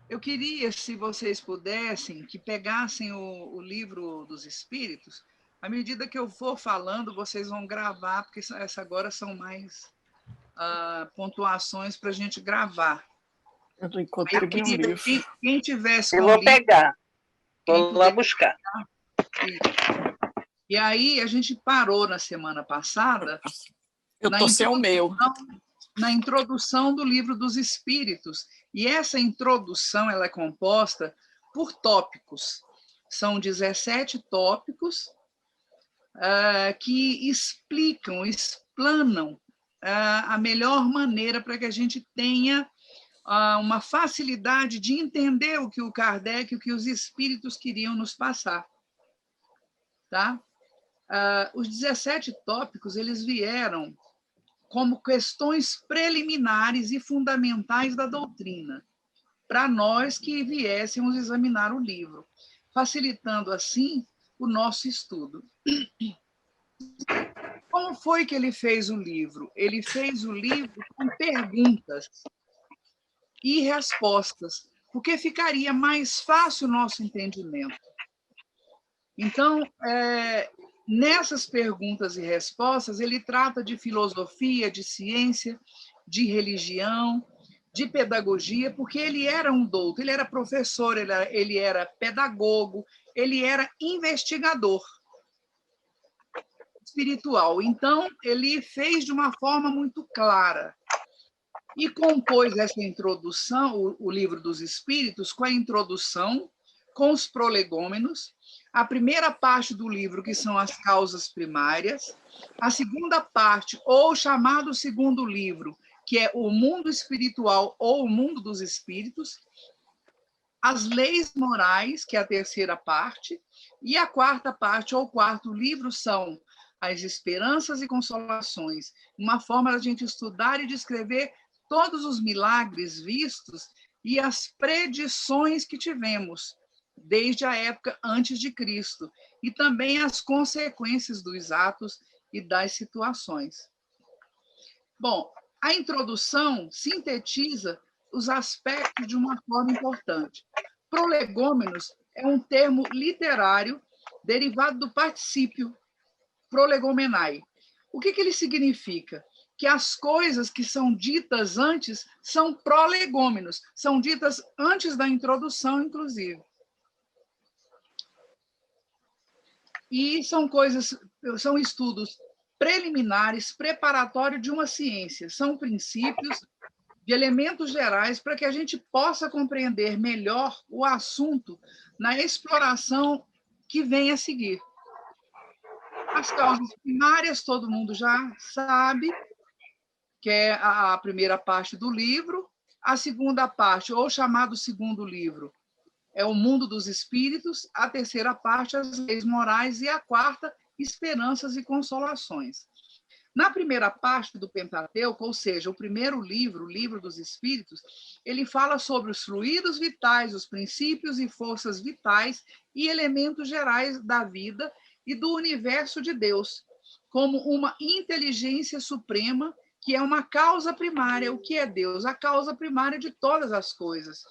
Eu queria, se vocês pudessem, que pegassem o livro dos Espíritos. À medida que eu for falando, vocês vão gravar, porque essa agora são mais pontuações para a gente gravar. Eu encontrei Eu queria um livro. quem tivesse eu com vou o livro, pegar, vou lá puder, buscar. E aí a gente parou na semana passada Eu estou sem o meu. na introdução do livro dos Espíritos. E essa introdução ela é composta por tópicos. São 17 tópicos que explicam, explanam a melhor maneira para que a gente tenha uma facilidade de entender o que o Kardec, o que os espíritos queriam nos passar. Tá? Os 17 tópicos eles vieram como questões preliminares e fundamentais da doutrina, para nós que viéssemos examinar o livro, facilitando, assim, o nosso estudo. Como foi que ele fez o livro? Ele fez o livro com perguntas e respostas, porque ficaria mais fácil o nosso entendimento. Então, nessas perguntas e respostas, ele trata de filosofia, de ciência, de religião, de pedagogia, porque ele era um douto, ele era professor, ele era pedagogo, ele era investigador espiritual. Então, ele fez de uma forma muito clara e compôs essa introdução, o Livro dos Espíritos, com a introdução, com os prolegômenos, a primeira parte do livro, que são as causas primárias, a segunda parte, ou chamado segundo livro, que é o mundo espiritual ou o mundo dos espíritos, as leis morais, que é a terceira parte, e a quarta parte, ou quarto livro, são as esperanças e consolações, uma forma da gente estudar e descrever todos os milagres vistos e as predições que tivemos desde a época antes de Cristo, e também as consequências dos atos e das situações. Bom, a introdução sintetiza os aspectos de uma forma importante. Prolegômenos é um termo literário derivado do particípio prolegomenai. O que ele significa? Que as coisas que são ditas antes são prolegômenos, são ditas antes da introdução, inclusive. E são estudos preliminares, preparatórios de uma ciência, são princípios de elementos gerais para que a gente possa compreender melhor o assunto na exploração que vem a seguir. As causas primárias, todo mundo já sabe, que é a primeira parte do livro, a segunda parte, ou chamado segundo livro, é o mundo dos espíritos, a terceira parte, as leis morais, e a quarta, esperanças e consolações. Na primeira parte do Pentateuco, ou seja, o primeiro livro, o livro dos espíritos, ele fala sobre os fluidos vitais, os princípios e forças vitais e elementos gerais da vida e do universo de Deus, como uma inteligência suprema que é uma causa primária. O que é Deus? A causa primária de todas as coisas.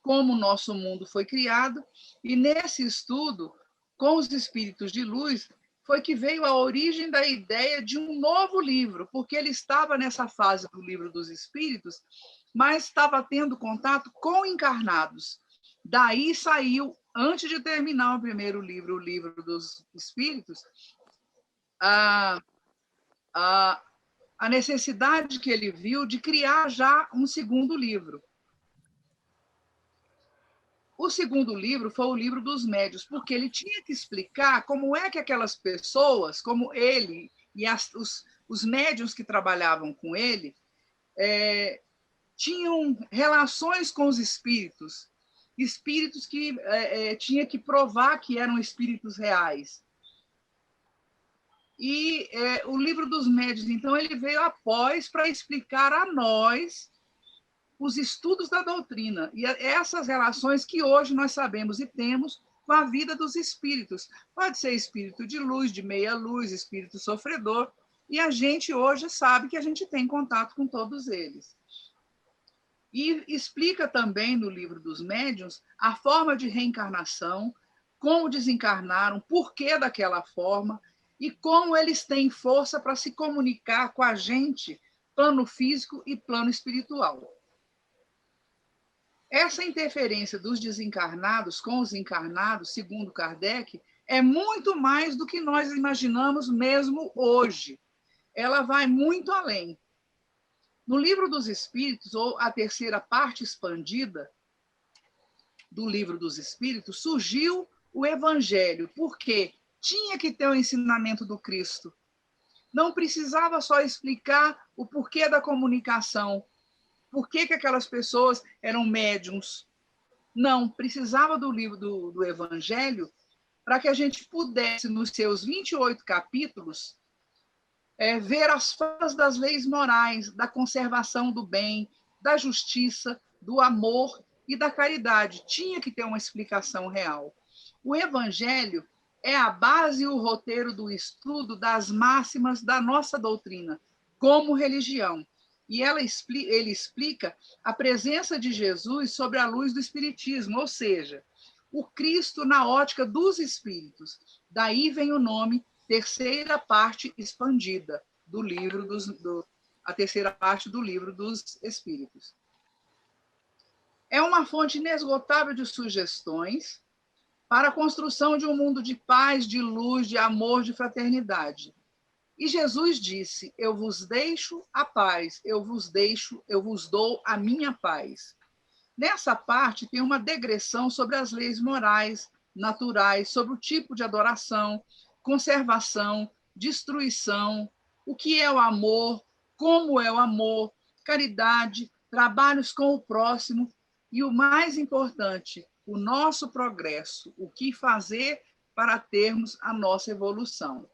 Como o nosso mundo foi criado, e nesse estudo, com os espíritos de luz, foi que veio a origem da ideia de um novo livro, porque ele estava nessa fase do livro dos espíritos, mas estava tendo contato com encarnados. Daí saiu, antes de terminar o primeiro livro, o livro dos espíritos, a necessidade que ele viu de criar já um segundo livro. O segundo livro foi o livro dos médiuns, porque ele tinha que explicar como é que aquelas pessoas, como ele e os médiuns que trabalhavam com ele, tinham relações com os espíritos que tinha que provar que eram espíritos reais. E o livro dos médiuns, então, ele veio após para explicar a nós os estudos da doutrina e essas relações que hoje nós sabemos e temos com a vida dos espíritos. Pode ser espírito de luz, de meia luz, espírito sofredor, e a gente hoje sabe que a gente tem contato com todos eles. E explica também no livro dos médiuns a forma de reencarnação, como desencarnaram, por que daquela forma e como eles têm força para se comunicar com a gente, plano físico e plano espiritual. Essa interferência dos desencarnados com os encarnados, segundo Kardec, é muito mais do que nós imaginamos mesmo hoje. Ela vai muito além. No Livro dos Espíritos, ou a terceira parte expandida do Livro dos Espíritos, surgiu o Evangelho, porque tinha que ter o ensinamento do Cristo. Não precisava só explicar o porquê da comunicação, por que aquelas pessoas eram médiums. Não, precisava do livro do Evangelho para que a gente pudesse, nos seus 28 capítulos, ver as falas das leis morais, da conservação do bem, da justiça, do amor e da caridade. Tinha que ter uma explicação real. O Evangelho é a base e o roteiro do estudo das máximas da nossa doutrina, como religião. E ele explica a presença de Jesus sobre a luz do Espiritismo, ou seja, o Cristo na ótica dos espíritos. Daí vem o nome terceira parte expandida do livro a terceira parte do livro dos Espíritos. É uma fonte inesgotável de sugestões para a construção de um mundo de paz, de luz, de amor, de fraternidade. E Jesus disse: eu vos deixo a paz, eu vos dou a minha paz. Nessa parte tem uma degressão sobre as leis morais, naturais, sobre o tipo de adoração, conservação, destruição, o que é o amor, como é o amor, caridade, trabalhos com o próximo e, o mais importante, o nosso progresso, o que fazer para termos a nossa evolução.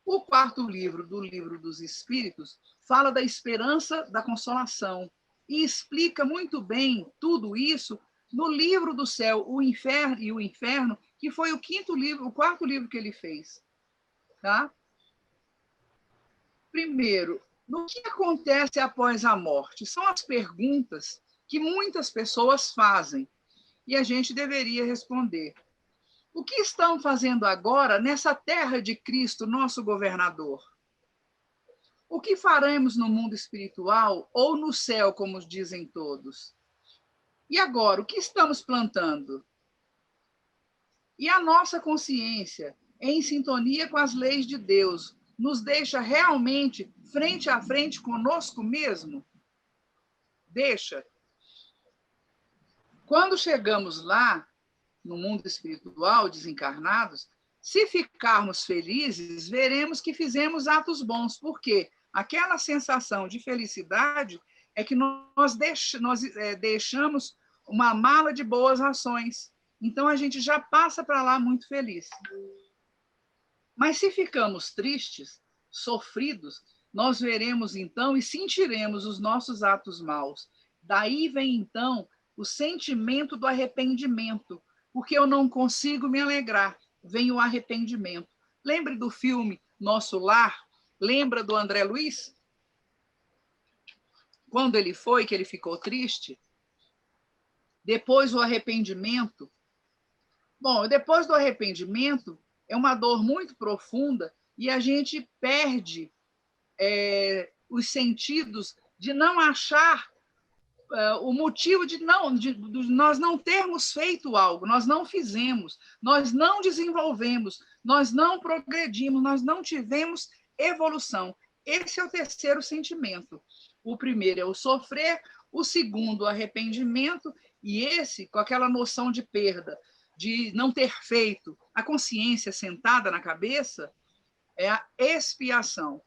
O quarto livro do Livro dos Espíritos fala da esperança da consolação e explica muito bem tudo isso no livro do céu, o inferno e o inferno, que foi o quarto livro que ele fez. Tá? Primeiro, o que acontece após a morte? São as perguntas que muitas pessoas fazem e a gente deveria responder. O que estão fazendo agora nessa terra de Cristo, nosso governador? O que faremos no mundo espiritual ou no céu, como dizem todos? E agora, o que estamos plantando? E a nossa consciência, em sintonia com as leis de Deus, nos deixa realmente frente a frente conosco mesmo? Deixa. Quando chegamos lá, no mundo espiritual, desencarnados, se ficarmos felizes, veremos que fizemos atos bons. Por quê? Aquela sensação de felicidade é que nós deixamos uma mala de boas ações. Então, a gente já passa para lá muito feliz. Mas se ficamos tristes, sofridos, nós veremos, então, e sentiremos os nossos atos maus. Daí vem, então, o sentimento do arrependimento, porque eu não consigo me alegrar. Vem o arrependimento. Lembre do filme Nosso Lar? Lembra do André Luiz? Quando ele foi, que ele ficou triste? Depois o arrependimento. Bom, depois do arrependimento, é uma dor muito profunda e a gente perde os sentidos de não achar o motivo de nós não termos feito algo, nós não fizemos, nós não desenvolvemos, nós não progredimos, nós não tivemos evolução. Esse é o terceiro sentimento. O primeiro é o sofrer, o segundo, o arrependimento, e esse, com aquela noção de perda, de não ter feito, a consciência sentada na cabeça, é a expiação.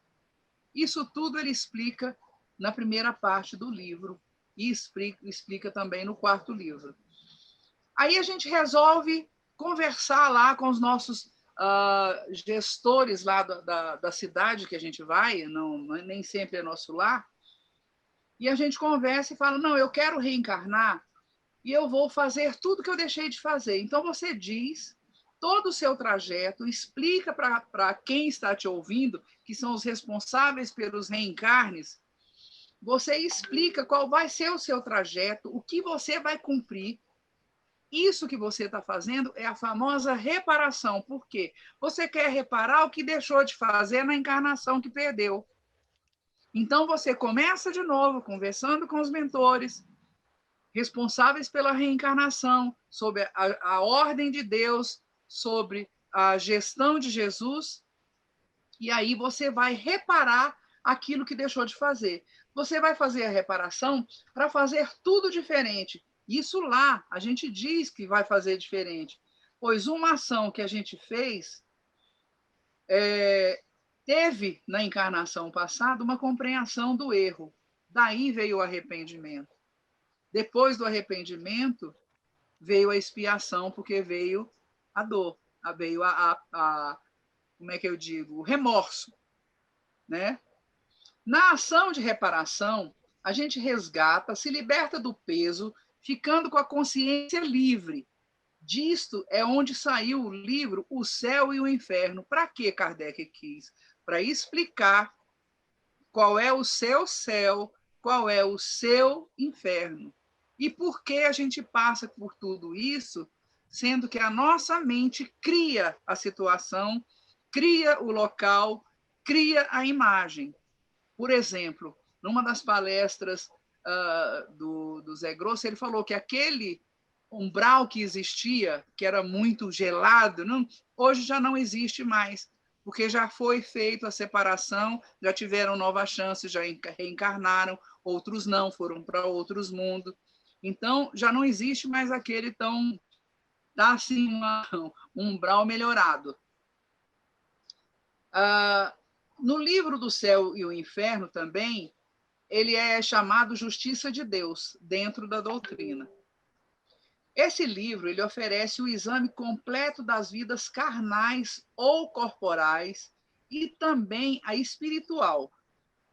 Isso tudo ele explica na primeira parte do livro, e explica também no quarto livro. Aí a gente resolve conversar lá com os nossos gestores lá da cidade que a gente vai, nem sempre é nosso lar, e a gente conversa e fala, não, eu quero reencarnar e eu vou fazer tudo que eu deixei de fazer. Então você diz todo o seu trajeto, explica para quem está te ouvindo, que são os responsáveis pelos reencarnes, você explica qual vai ser o seu trajeto, o que você vai cumprir. Isso que você está fazendo é a famosa reparação. Por quê? Você quer reparar o que deixou de fazer na encarnação que perdeu. Então, você começa de novo, conversando com os mentores, responsáveis pela reencarnação, sobre a ordem de Deus, sobre a gestão de Jesus, e aí você vai reparar aquilo que deixou de fazer. Você vai fazer a reparação para fazer tudo diferente. Isso lá, a gente diz que vai fazer diferente, pois uma ação que a gente fez teve, na encarnação passada, uma compreensão do erro. Daí veio o arrependimento. Depois do arrependimento, veio a expiação, porque veio a dor, veio como é que eu digo? O remorso, né? Na ação de reparação, a gente resgata, se liberta do peso, ficando com a consciência livre. Disto é onde saiu o livro O Céu e o Inferno. Para que Kardec quis? Para explicar qual é o seu céu, qual é o seu inferno. E por que a gente passa por tudo isso, sendo que a nossa mente cria a situação, cria o local, cria a imagem. Por exemplo, numa das palestras do Zé Grosso, ele falou que aquele umbral que existia, que era muito gelado, hoje já não existe mais, porque já foi feita a separação, já tiveram nova chance, já reencarnaram, outros não, foram para outros mundos. Então, já não existe mais aquele tão... Dá assim um umbral melhorado. No livro do Céu e o Inferno também, ele é chamado Justiça de Deus, dentro da doutrina. Esse livro ele oferece o exame completo das vidas carnais ou corporais e também a espiritual.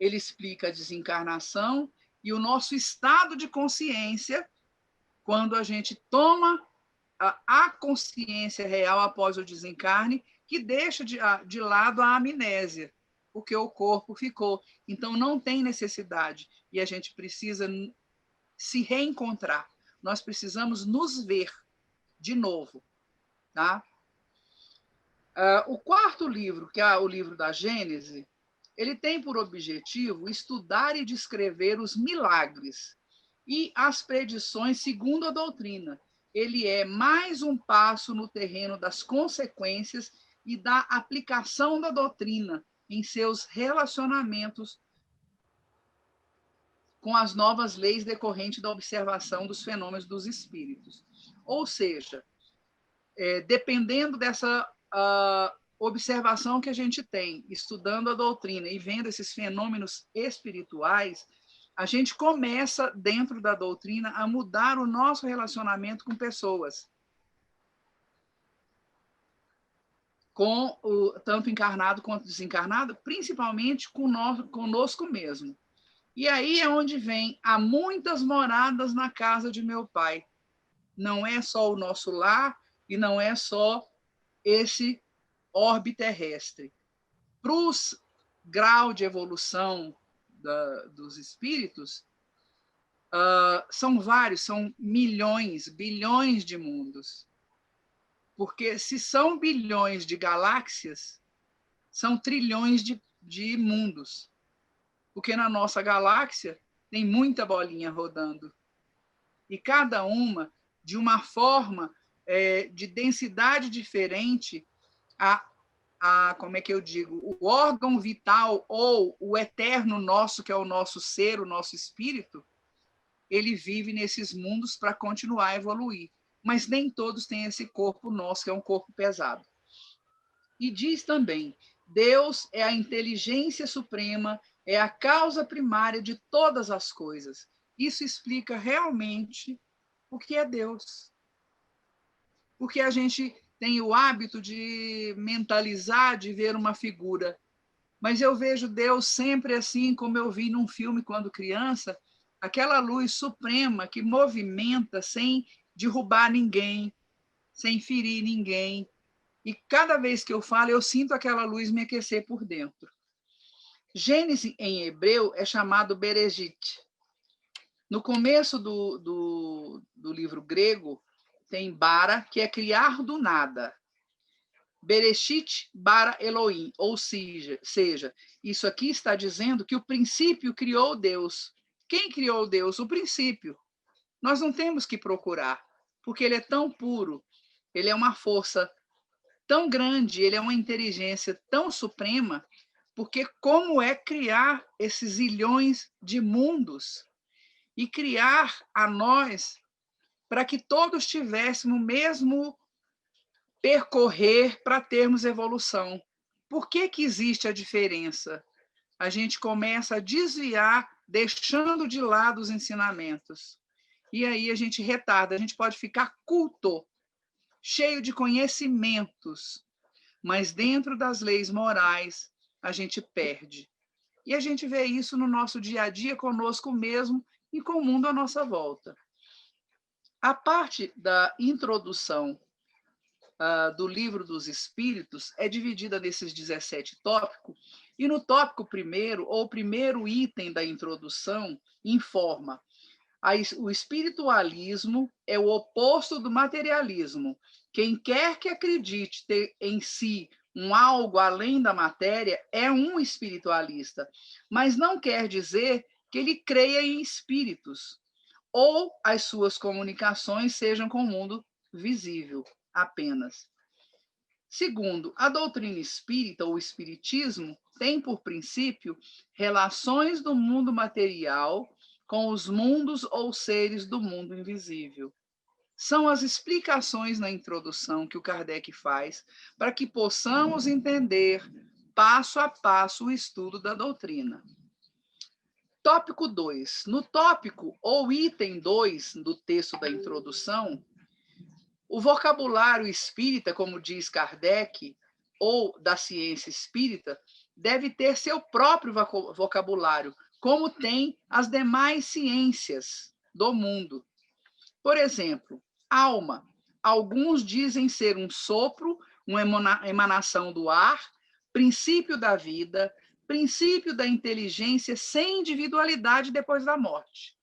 Ele explica a desencarnação e o nosso estado de consciência quando a gente toma a consciência real após o desencarne, que deixa de lado a amnésia, porque o corpo ficou. Então, não tem necessidade. E a gente precisa se reencontrar. Nós precisamos nos ver de novo. Tá? O quarto livro, que é o livro da Gênese, ele tem por objetivo estudar e descrever os milagres e as predições segundo a doutrina. Ele é mais um passo no terreno das consequências e da aplicação da doutrina em seus relacionamentos com as novas leis decorrentes da observação dos fenômenos dos espíritos. Ou seja, dependendo dessa observação que a gente tem, estudando a doutrina e vendo esses fenômenos espirituais, a gente começa, dentro da doutrina, a mudar o nosso relacionamento com pessoas, tanto encarnado quanto desencarnado, principalmente conosco mesmo. E aí é onde vem: há muitas moradas na casa de meu pai. Não é só o nosso lar e não é só esse orbe terrestre. Para os graus de evolução dos espíritos, são vários, são milhões, bilhões de mundos. Porque se são bilhões de galáxias, são trilhões de mundos. Porque na nossa galáxia tem muita bolinha rodando. E cada uma de uma forma de densidade diferente, como é que eu digo, o órgão vital ou o eterno nosso, que é o nosso ser, o nosso espírito, ele vive nesses mundos para continuar a evoluir. Mas nem todos têm esse corpo nosso, que é um corpo pesado. E diz também: Deus é a inteligência suprema, é a causa primária de todas as coisas. Isso explica realmente o que é Deus. Porque a gente tem o hábito de mentalizar, de ver uma figura. Mas eu vejo Deus sempre assim, como eu vi num filme quando criança, aquela luz suprema que movimenta sem derrubar ninguém, sem ferir ninguém. E cada vez que eu falo, eu sinto aquela luz me aquecer por dentro. Gênesis, em hebreu, é chamado Bereshit. No começo do livro grego, tem bara, que é criar do nada. Bereshit bara Elohim, ou seja, isso aqui está dizendo que o princípio criou Deus. Quem criou Deus? O princípio. Nós não temos que procurar, porque ele é tão puro, ele é uma força tão grande, ele é uma inteligência tão suprema, porque como é criar esses zilhões de mundos e criar a nós para que todos tivéssemos o mesmo percorrer para termos evolução. Por que existe a diferença? A gente começa a desviar, deixando de lado os ensinamentos. E aí a gente retarda, a gente pode ficar culto, cheio de conhecimentos, mas dentro das leis morais a gente perde. E a gente vê isso no nosso dia a dia, conosco mesmo e com o mundo à nossa volta. A parte da introdução do Livro dos Espíritos é dividida nesses 17 tópicos, e no tópico primeiro, ou primeiro item da introdução, informa: o espiritualismo é o oposto do materialismo. Quem quer que acredite ter em si um algo além da matéria é um espiritualista, mas não quer dizer que ele creia em espíritos ou as suas comunicações sejam com o mundo visível apenas. Segundo, a doutrina espírita ou espiritismo tem por princípio relações do mundo material com os mundos ou seres do mundo invisível. São as explicações na introdução que o Kardec faz para que possamos entender passo a passo o estudo da doutrina. Tópico 2. No tópico ou item 2 do texto da introdução, o vocabulário espírita, como diz Kardec, ou da ciência espírita, deve ter seu próprio vocabulário, como tem as demais ciências do mundo. Por exemplo, alma. Alguns dizem ser um sopro, uma emanação do ar, princípio da vida, princípio da inteligência sem individualidade depois da morte.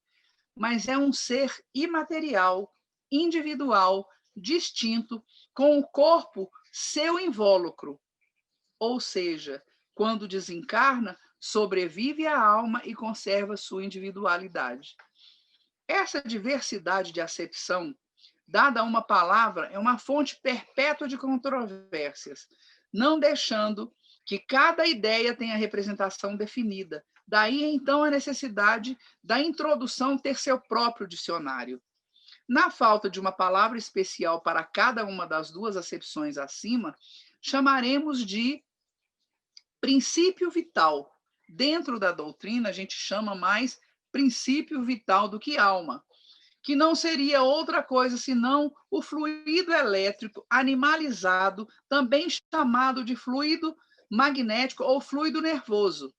Mas é um ser imaterial, individual, distinto, com o corpo seu invólucro. Ou seja, quando desencarna, sobrevive a alma e conserva sua individualidade. Essa diversidade de acepção, dada a uma palavra, é uma fonte perpétua de controvérsias, não deixando que cada ideia tenha representação definida. Daí, então, a necessidade da introdução ter seu próprio dicionário. Na falta de uma palavra especial para cada uma das duas acepções acima, chamaremos de princípio vital. Dentro da doutrina, a gente chama mais princípio vital do que alma, que não seria outra coisa senão o fluido elétrico animalizado, também chamado de fluido magnético ou fluido nervoso.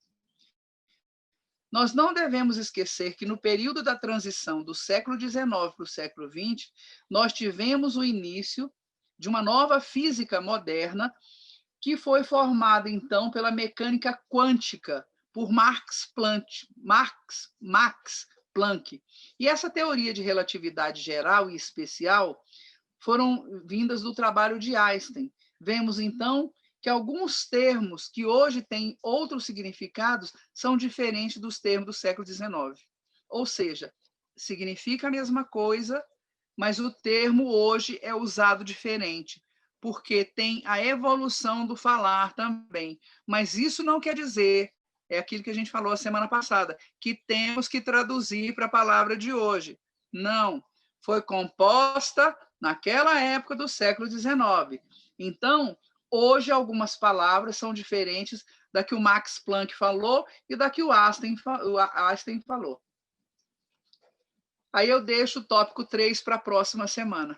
Nós não devemos esquecer que no período da transição do século XIX para o século XX, nós tivemos o início de uma nova física moderna que foi formada, então, pela mecânica quântica, por Max Planck. E essa teoria de relatividade geral e especial foram vindas do trabalho de Einstein. Vemos, então, que alguns termos que hoje têm outros significados são diferentes dos termos do século XIX. Ou seja, significa a mesma coisa, mas o termo hoje é usado diferente, porque tem a evolução do falar também. Mas isso não quer dizer, é aquilo que a gente falou a semana passada, que temos que traduzir para a palavra de hoje. Não, foi composta naquela época do século XIX. Então, hoje, algumas palavras são diferentes da que o Max Planck falou e da que o Einstein falou. Aí eu deixo o tópico 3 para a próxima semana.